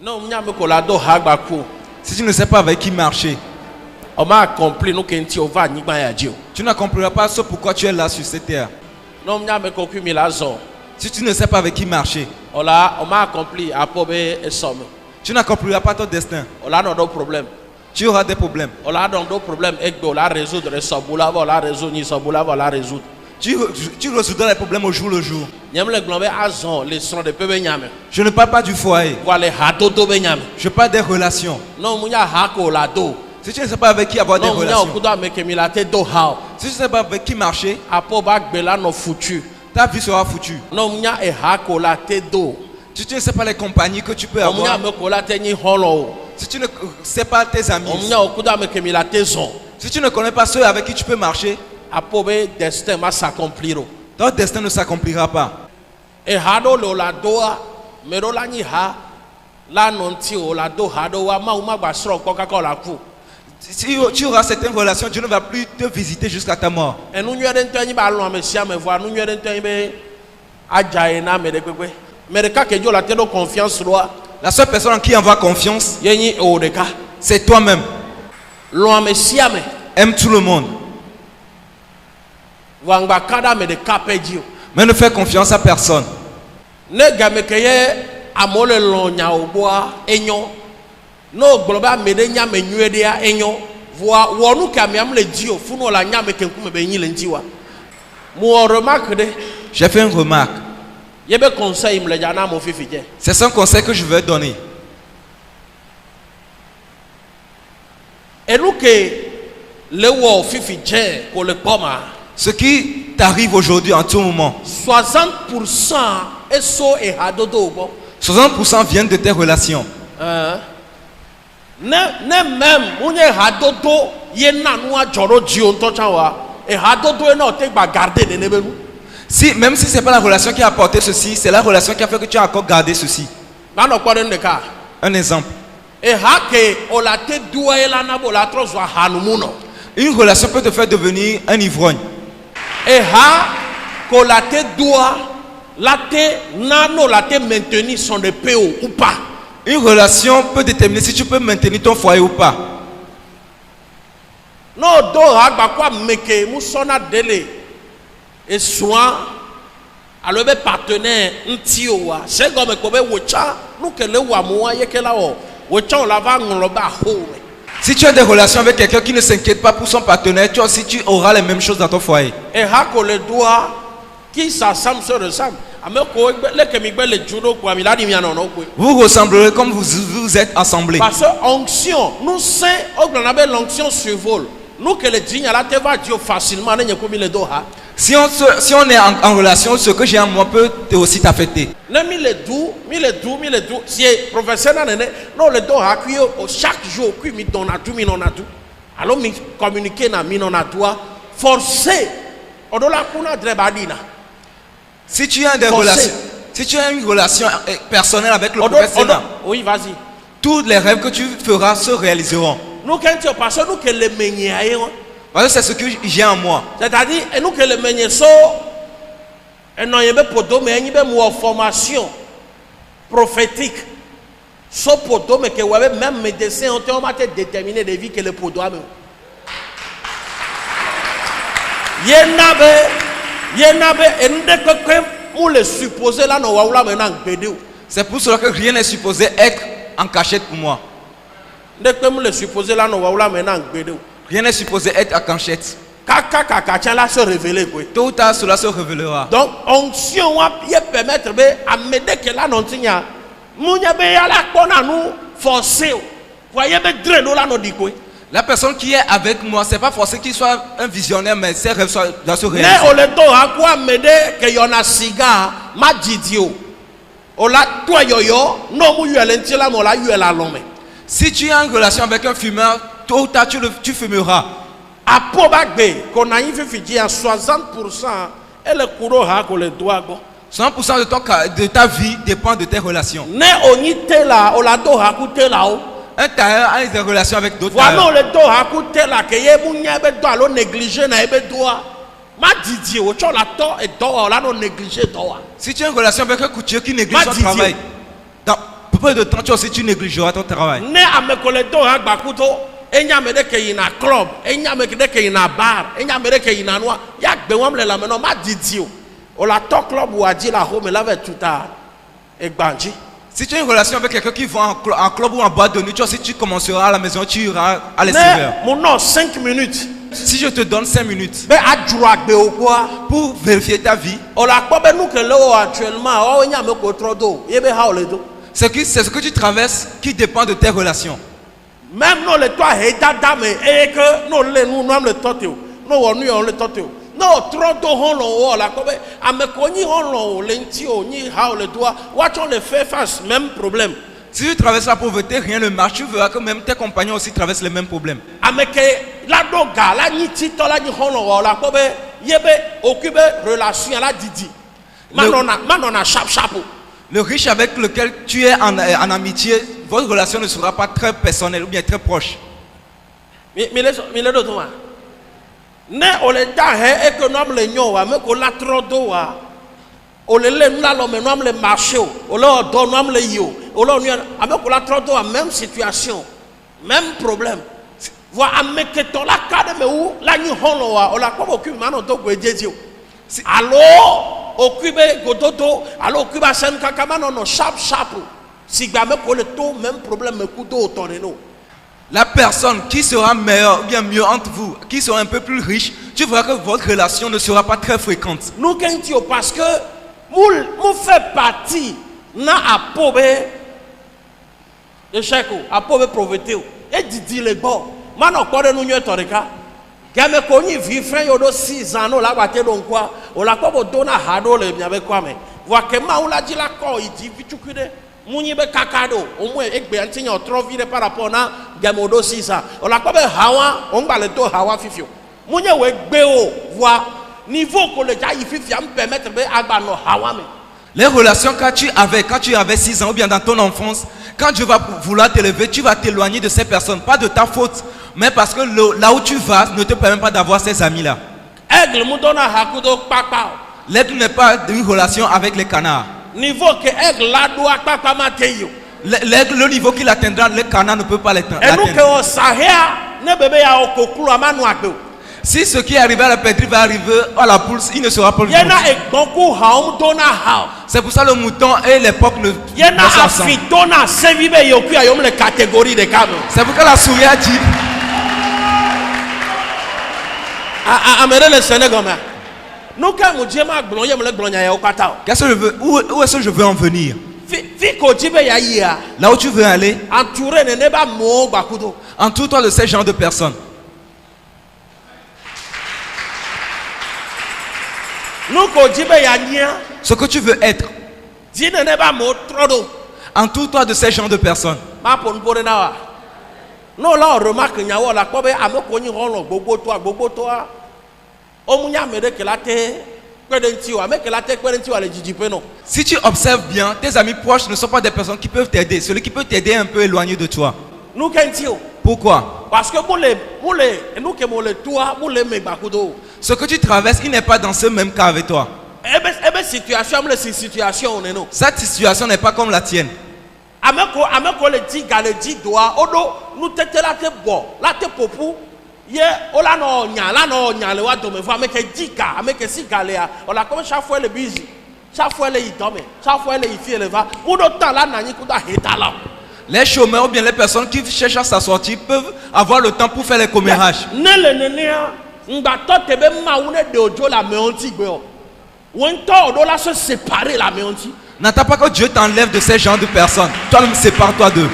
Non, do hagbaku. Si tu ne sais pas avec qui marcher, On m'a accompli nous kenti ova nyigba ya dio. tu n'accompliras pas ce pourquoi tu es là sur cette terre. Non, nyame ko kumi la zon. Si tu ne sais pas avec qui marcher, On m'a accompli apobe esomme. tu n'accompliras pas ton destin. On a no problème. Tu auras des problèmes. On a donc d'autres problèmes et on la résoudre sobula va la résoudre ni sobula va la résoudre. Tu résoudras les problèmes au jour le jour. Nyame le glombe azon les sons de pebe nyame. Je ne parle pas du foyer. Voilà hadodo be nyame. Je parle des relations. Non, munya hako la do. Si tu ne sais pas avec qui avoir des Non, munya relations, okuda meke milate do hao. si tu ne sais pas avec qui marcher, Apo ba gbela no foutu. ta vie sera foutue. Non, munya e hako la te do. Si tu ne sais pas les compagnies que tu peux Munya avoir, me ko la te ni holo. si tu ne sais pas tes amis, Munya okuda meke milate zon. si tu ne connais pas ceux avec qui tu peux marcher, Apo be destin ma s'accompliro. ton destin ne s'accomplira pas. E hado lo la doa mero la ni ha la nonti o la do hado wa ma uma gba sro ko ka la ku. Si tu auras certaines relations, Dieu ne va plus te visiter jusqu'à ta mort. Enu nyere nto anyi ba lo amesia me vo anu nyere nto anyi be ajae na me de pepe. Me de ka ke jo la te do confiance lo La seule personne en qui on voit confiance, yenyi o de ka. c'est toi-même. Lo amesia me Aime tout le monde, wangba kada me de ka peji o. mais ne fais confiance à personne. Ne ga me keye amole lo nya ogboa enyo. No gboloba me de nya me nyue de a enyo. Voa wonu ka me am le di o funu la nya me kenku me be yin le ntiwa. Mo remarque de J'ai fait une remarque. yebe conseil me le jana mo fifi je. C'est un conseil que je veux donner. Enu ke le wo fifi je ko le poma. Ce qui t'arrive aujourd'hui en tout moment, 60% eso e hadodo bo. 60% viennent de tes relations. Ne même munye hadodo ye nanu a joro ji on to chanwa. E hadodo e na o te gba garder ne nebelu. Si, même si ce n'est pas la relation qui a apporté ceci, c'est la relation qui a fait que tu as encore gardé ceci. Mano kware ndeka. Un exemple. E hake o la te duwa e la na bo la trozwa hanumuno. Une relation peut te faire devenir un ivrogne. Et ha ko la te doit la te nano la te maintenir son épée ou pas. Une relation peut déterminer si tu peux maintenir ton foyer ou pas. No do ha gba kwa meke musona dele et soin alors be partenaire nti o wa se go me ko be wocha nu ke le wa mo wa ye ke la o wocha o la va ngolo ba ho. Si tu as des relations avec quelqu'un qui ne s'inquiète pas pour son partenaire, toi aussi tu auras les mêmes choses dans ton foyer. Et ha ko le doit qui s'assemble se ressemble. Ameko le ke mi gbe le judo kwa mi la di mi anono kwe. Vous ressemblerez comme vous êtes assemblés. Parce que onction, nous saints, l'onction survole. Nous que les dignes là te va dire facilement ne comme le doha. Si on est en relation, ce que j'ai en moi peut aussi t'affecter. Ne mi le dou. Si professeur na ne non le doha qui chaque jour qui mi donne tout. Alors mi communiquer na mi non à toi forcer. Odola kuna drebadina. Si tu as des relations, si tu as une relation personnelle avec le professionnel, oui, vas-y. Tous les rêves que tu feras se réaliseront. Nous quand tu passes nous que les meuniers. Parce que c'est ce que j'ai en moi. C'est-à-dire, et nous que les meuniers sont, et non, il y a une formation prophétique. So podo mais que même médecin ont déterminé de vie que le podo a. Yenabe, et nous devons le supposer là, nous allons maintenant bédou. C'est pour cela que rien n'est supposé être en cachette pour moi. Nous devons le supposer là, nous allons maintenant bédou. Rien n'est supposé être en cachette. Kaka là se révéler quoi. Tôt ou tard cela se révélera. Donc onction va permettre de amener que là non tinya. Mounya be ya la kona nous forcer. Voyez be dreno là non dit quoi. La personne qui est avec moi, c'est pas forcément qu'il soit un visionnaire, mais ses rêves doivent se réaliser. Mais on le doit à quoi m'aider que y en a cigare, ma didio. On l'a toi yo, non mou yuel entier là, mon la yuel à l'homme. Si tu as une relation avec un fumeur, tôt ou tard tu fumeras. À Pobagbe, qu'on a fait à 60%, et le courant a qu'on le doit. 100% de ta vie dépend de tes relations. Ne on y était là, on l'a doit à coûter là-haut. Un tailleur a des relations avec d'autres tailleurs. Voilà le doigt à côté là que yé mounya be doigt lo négliger na be doigt. Ma Didier o chola to et doigt là non négliger doigt. Si tu as une relation avec un couturier qui néglige son travail, peu de temps, toi aussi tu négligeras ton travail. Ne amekole do ha gbakuto. Enya me de ke yina club, enya me de ke yina bar, enya me de ke yina noa. Ya gbe wam le la meno ma didi o. O la to club ou a dit la home la tout à et banji. Si tu as une relation avec quelqu'un qui va en club ou en boîte de nuit, toi aussi tu commenceras à la maison, tu iras à l'extérieur. Mon nom 5 minutes. Si je te donne 5 minutes Mais à droite au quoi? pour vérifier ta vie, On la quoi ben nous que là actuellement, on y a me ko trop d'eau. Yebe ha o le do. c'est ce que tu traverses qui dépend de tes relations. Même nous le toi heta dame et que nous le nous le toteo. Nous on le toteo. Non, trop d'eau on l'on la quoi ben a me koni on l'on lenti o ni ha o le doigt. Watch on le fait face même problème. Si tu traverses la pauvreté, rien ne marche, tu verras que même tes compagnons aussi traversent les mêmes problèmes. Ameke la doga la ni tito la ni hono la ko be yebe occupe relation la didi. Manona chap. Le riche avec lequel tu es en amitié, votre relation ne sera pas très personnelle ou bien très proche. Mais le do toi. Ne o le da he e que nom le nyo wa me ko la tro do wa. O le na lo me nom le marché o le do nom le yo. O le ni ameko la tro do wa même situation, même problème. Voi ameke to la kade me u la ni hono wa o la ko ku ma no to go ejeji o. Allo okube gododo allo okuba sen kakama no sharp si gba me ko le to même problème me ku do toneno. La personne qui sera meilleure ou bien mieux entre vous, qui sera un peu plus riche, tu verras que votre relation ne sera pas très fréquente. Nous kentio parce que mou fait partie na apobe de cheko apobe pauvreté et didi le bon mano ko de nu nyo torika game ko ni vi friend yo do 6 ans no la kwate don kwa o la ko bo dona hado le mia be kwame wa ke ma ula ji la ko iti vichukude munyi be kakado o mu egbe antinya otrovire par rapport na game o do 6 ans o la ko be hawa o ngba le to hawa fifio munye we gbe o wa niveau ko le ja yi fifia me permettre be agba no hawa me. Les relations quand tu avais 6 ans ou bien dans ton enfance, quand Dieu va vouloir t'élever, tu vas t'éloigner de ces personnes, pas de ta faute, mais parce que là où tu vas ne te permet pas d'avoir ces amis-là. L'aigle n'est pas une relation avec les canards. L'aigle, le niveau qu'il atteindra, les canards ne peut pas l'atteindre. Si ce qui est arrivé à la perdrix va arriver à la poule, il ne sera pas le même. C'est pour ça le mouton et les porcs ne sont ensemble. C'est pourquoi la souris a dit qu'est-ce que je veux, où est-ce que je veux en venir? Là où tu veux aller, entoure-toi de ces genres de personnes. Ce que tu veux être, entoure-toi de ces genres de personnes. Non, là, on remarque qu'il y a la cobe à me connaître gogo toi. Si tu observes bien, tes amis proches ne sont pas des personnes qui peuvent t'aider. Celui qui peut t'aider est un peu éloigné de toi. Pourquoi? Parce que ce que tu traverses, il n'est pas dans ce même cas avec toi. Cette situation n'est pas comme la tienne. Les chômeurs ou bien les personnes qui cherchent à s'assortir peuvent avoir le temps pour faire les commérages. N'attends pas que Dieu t'enlève de ces genres de personnes. Toi-même, sépare-toi d'eux.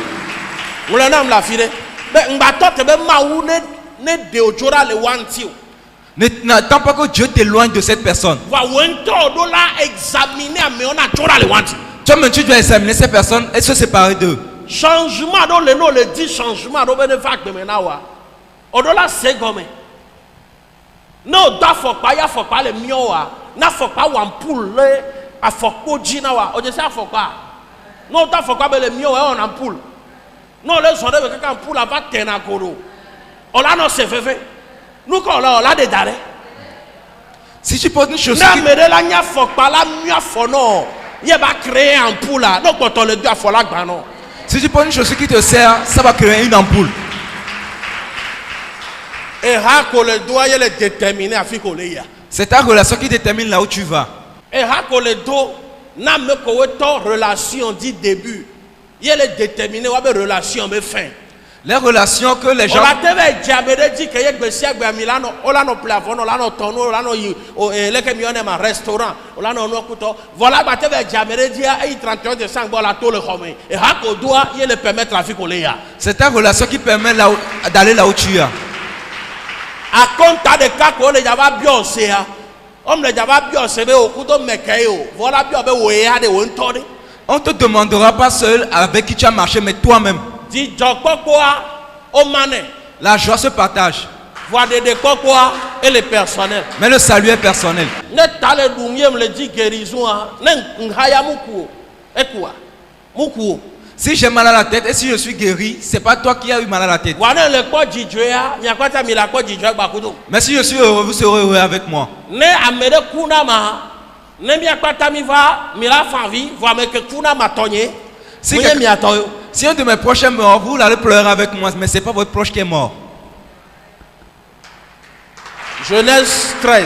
N'attends pas que Dieu t'éloigne de cette personne. Toi-même, tu dois examiner ces personnes et se séparer d'eux. Changement dans le nom le dit changement dans le vague de menawa. Odola c'est gomme. Non, da faut pas le mioa. Na faut pas wampoule a faut pas jinawa. O je sais faut pas. Non, da faut pas le mioa on ampoule. Non, les gens de quelqu'un ampoule va tena koro. On a non c'est fait. Nous quand on a des darés. Si tu portes une chaussure na me la nya faut pas la mia faut non. Il va créer ampoule là. Donc quand on le doit faut la gba non. Si tu prends une chaussure qui te sert, ça va créer une ampoule. Et hako le doigt il est déterminé à fikoleya. C'est ta relation qui détermine là où tu vas. Et hako le do na me ko to relation dit début. Il est déterminé wa be relation be fin. Les relations que les gens... On a teve diabere dit que yek besia gba Milano, ola no plafond, ola no tono, ola no le ke mi on ma restaurant, ola no no kuto. Voilà ba teve diabere dit ay 31 décembre la to le xomé. Et hako doit il le permettre la fikoleya. C'est ta relation qui permet d'aller là où tu es. A compta de cas ko le java biose ya. Om le java biose be okuto mekeo. Voilà bio be weya de wontode. On te demandera pas seul avec qui tu as marché, mais toi-même. Di jokpoa o mane. La joie se partage. Voix de kokoa et le personnel. Mais le salut est personnel. Ne tale dumiem le dit guérison ne nhaya muku. Ekwa. Muku. Si j'ai mal à la tête et si je suis guéri, c'est pas toi qui as eu mal à la tête. Wana le ko jijwa, nyakwata mi la ko jijwa bakudo. Mais si je suis heureux, vous serez heureux avec moi. Ne amede kuna ma. Ne mi akwata mi va, mi la fanvi, voit me que kuna ma tonye. Si, Si un de mes proches est mort, vous allez pleurer avec moi, mais c'est pas votre proche qui est mort. Genèse 13.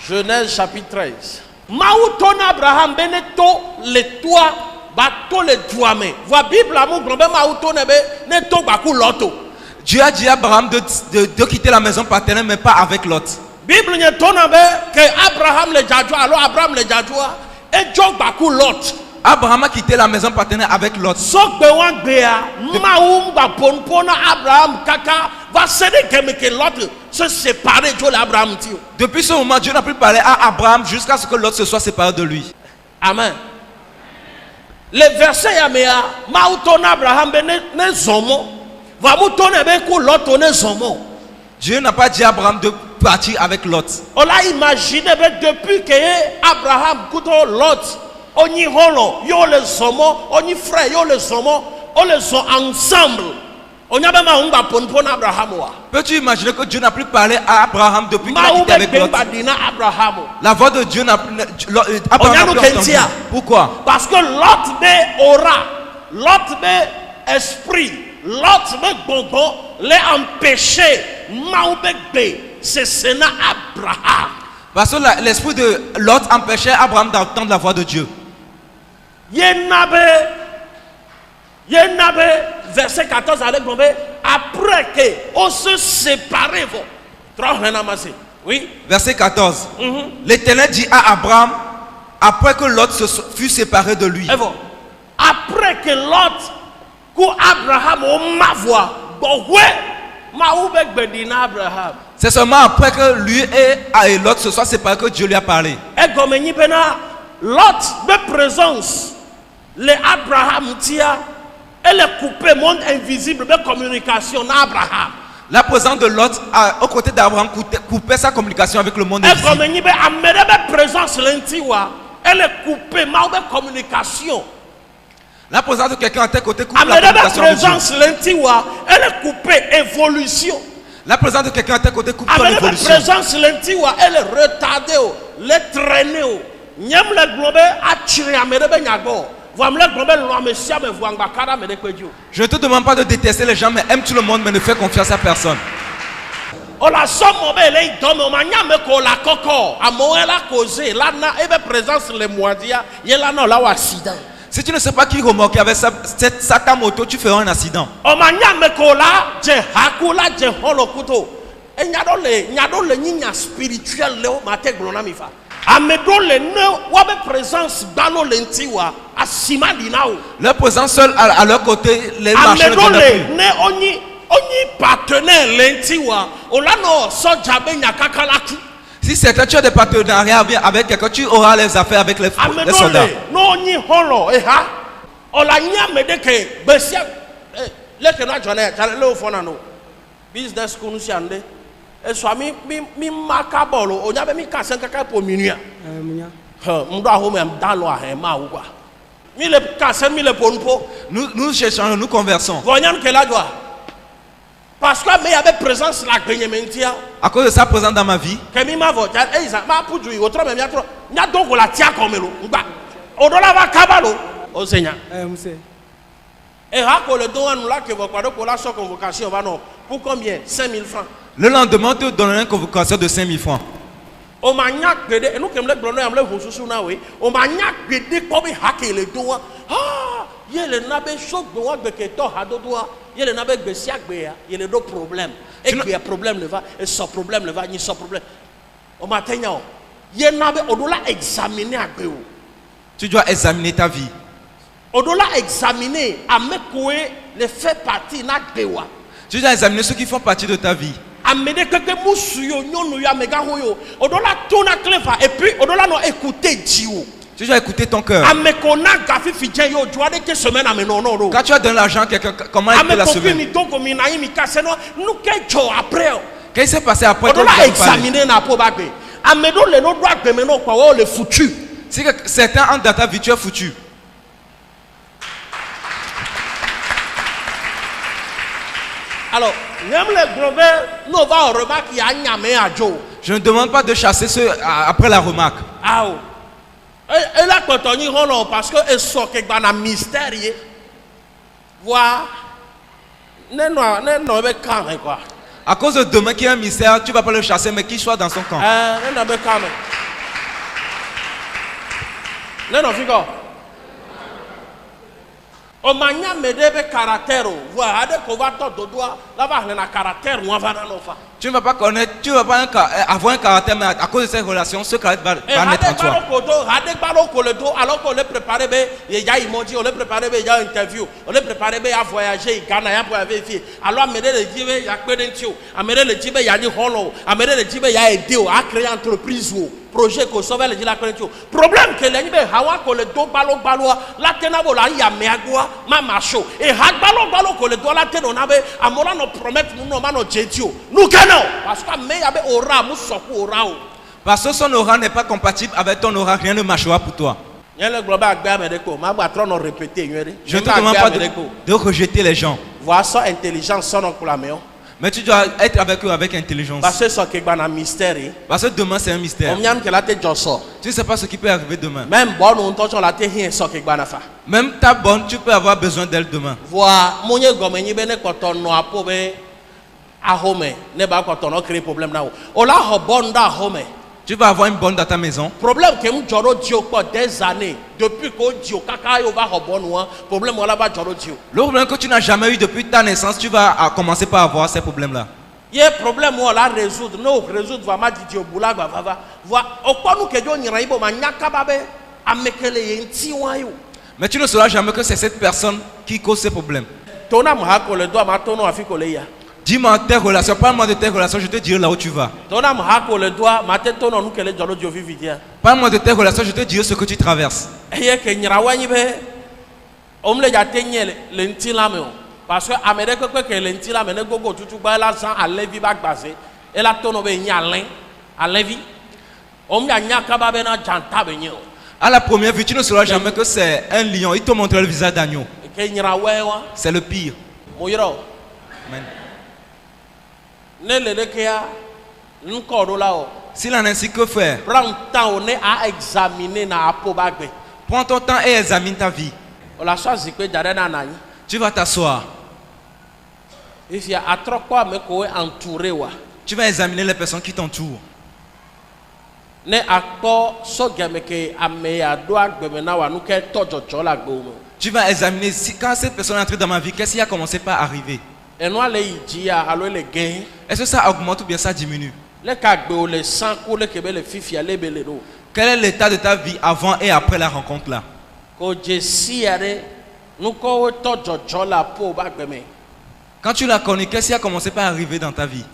Genèse chapitre 13. Maouton Abraham beneto le toit, bato le douame. Vois Bible amour global maouton ne to baku loto. Dieu a dit à Abraham de quitter la maison paternelle, mais pas avec Lot. Bible ne tonabe que Abraham le jadjoa, alors Abraham le jadjoa et jog baku lot. Abraham a quitté la maison paternelle avec Lot. Sok bewan bea maoum ba ponpona Abraham kaka va céder que Lot se séparer de Abraham tio. Depuis ce moment, Dieu n'a plus parlé à Abraham jusqu'à ce que Lot se soit séparé de lui. Amen. Le verset yamea maouton Abraham ne zomo va moutonne be ku Lot ne zomo. Dieu n'a pas dit à Abraham de partir avec Lot. On l'a imaginé depuis que Abraham couto Lot. On y holo, yo les zomo, on y frère, yo les zomo, on les sont ensemble. On y a même un gars pour Abraham. Peux-tu imaginer que Dieu n'a plus parlé à Abraham depuis qu'il a quitté avec Lot? La voix de Dieu n'a plus... Abraham n'a plus entendu. Pourquoi? Parce que Lot me aura, Lot me esprit, Lot me bonbon, les empêcher, c'est Sénat Abraham. Parce que l'esprit de Lot empêchait Abraham d'entendre la voix de Dieu. Yenabe, verset 14 avec Bombé, après que on se séparait, oui. Verset 14. L'Éternel dit à Abraham, après que Lot fut séparé de lui. Après que Lot, que Abraham, on m'a voix, Abraham. C'est seulement après que lui et Lot se soient séparés que Dieu lui a parlé. Et comme Lot de présence, les Abraham tia, elle est coupée monde invisible de communication d'Abraham. La présence de Lot aux côtés d'Abraham coupait sa communication avec le monde invisible. Et comme présence elle est coupée mal de communication. La présence de quelqu'un à tes côtés coupe la communication avec Dieu. Elle est coupée évolution. La présence de quelqu'un à tes côtés coupe ton évolution. La présence lentiwa, elle est retardée, elle est traînée. Nyam le globe a tiré à merebe nyago. Je ne te demande pas de détester les gens, mais aime tout le monde, mais ne fais confiance à personne. Si tu ne sais pas qui remorque avec sa moto, tu feras un accident. Leur présence seule à leur côté, les marchés ne plus. Si c'est que tu as des partenariats avec quelqu'un, tu auras les affaires avec les soldats. Business et soit mi macabolo on y avait mis casse caca pour minuit m'doit home dans l'eau ma ou quoi mi le casse mi le ponpo nous cherchons nous conversons voyons que la joie parce que mais il y avait présence la gagnementia à cause de sa présence dans ma vie que mi ma vote et ça m'a pour jouer autre même y a donc la tia comme l'eau ba odola va kabalo o seigneur Et hako le don nous là que vous croyez pour la so convocation va non. Pour combien? 5 000 francs. Le lendemain, on te donne une convocation de 5 000 francs. O ma nyak gbede nous comme le blono am le hosusu na we. O ma nyak gbede ko bi hake le don. Ah, yele na be so gbe wa gbe ke to ha dodo a. Yele na be gbe si agbe ya. Yele do problème. Et que problème le va et so problème le va ni so problème. O ma tenya o. Ye na be odola examiner agbe o. Tu dois examiner ta vie. Odola examiner amekoe le fait partie na gbewa. Tu dois examiner ceux qui font partie de ta vie. Amede keke musuyo nyonu ya mega hoyo. Odola tona clever et puis odola no écouter Dieu. Tu dois écouter ton cœur. Amekona gafi fidje yo joade ke semaine amenono. Quand tu as donné l'argent à quelqu'un, comment il fait la semaine? Amekopini donc mi na imi kaseno nous ke jo après. Qu'est-ce qui s'est passé après? Odola examiner na po bagbe. Amedo le no droit gbe meno kwa wo le foutu. Si certains entrent dans ta vie, tu es foutu. Alors, même les globes, nous va remarquer qu'il y a un yamé à Joe. Je ne demande pas de chasser ceux après la remarque. Ah oh. Et là, quand on y rentre, parce que ils sont quelque chose de mystère. Voilà. Non, mais quand même quoi. À cause de demain qui est un mystère, tu ne vas pas le chasser, mais qu'il soit dans son camp. Non, mais quand même. Non, figo. O manya me debe caractère. Voilà, ade ko va to dodoa, là va na caractère, on va dans l'enfant. Tu ne vas pas connaître, tu ne vas pas avoir un caractère, mais à cause de ces relations, ce caractère va naître en toi. Alors qu'on les préparé, il y a emoji, on les préparé, il y a interview, on les préparé à voyager, Ghana, il y a voyager. Alors, amener le jibe, il y a que d'un tio, amener le jibe, il y a du holo, amener le jibe, il y a aidé à créer entreprise. Projet que sauver les gens. Problème que les gens hawa que le do balo la tenabo la ya meagua ma macho et hak balo que le do la teno nabe amora no promettre nous no mano jetio nous canons parce que me yabe ora mu soku ora o parce que son aura n'est pas compatible avec ton aura, rien ne marchera pour toi. Je ne te demande pas de rejeter les gens. Voilà ça intelligence son pour la meilleure. Mais tu dois être avec eux avec intelligence. Parce que c'est un mystère. Parce que demain c'est un mystère. Tu ne sais pas ce qui peut arriver demain. Même ta bonne, tu peux avoir besoin d'elle demain. Tu vas avoir une bonne dans ta maison. Problème que nous avons des années depuis que Dieu problème le problème que tu n'as jamais eu depuis ta naissance, tu vas commencer par avoir ces problèmes-là. Il y a un problème où on la résoudre. Nous résoudre vraiment Dieu boula va. Voilà. Au cas où que Dieu n'y arrive pas, mais tu ne sauras jamais que c'est cette personne qui cause ces problèmes. Dis-moi tes relations, parle-moi de tes relations, je te dirai là où tu vas. Parle-moi de tes relations, je te dirai ce que tu traverses. Parce que Amérique que l'entila mene gogo tutu ba la san alevi ba gbase e la tono be nya len alevi o mya nya ka ba be na janta be nyo. À la première vue, tu ne sauras jamais que c'est un lion. Il te montre le visage d'agneau. C'est le pire. Amen. S'il en a ainsi que faire, prends ton temps et examine ta vie. Tu vas t'asseoir. Tu vas examiner les personnes qui t'entourent. Tu vas examiner si quand cette personne est entrée dans ma vie, qu'est-ce qui a commencé par arriver. Est-ce que ça augmente ou bien ça diminue? Quel est l'état de ta vie avant et après la rencontre là? Quand tu l'as connu, qu'est-ce qui a commencé par arriver dans ta vie?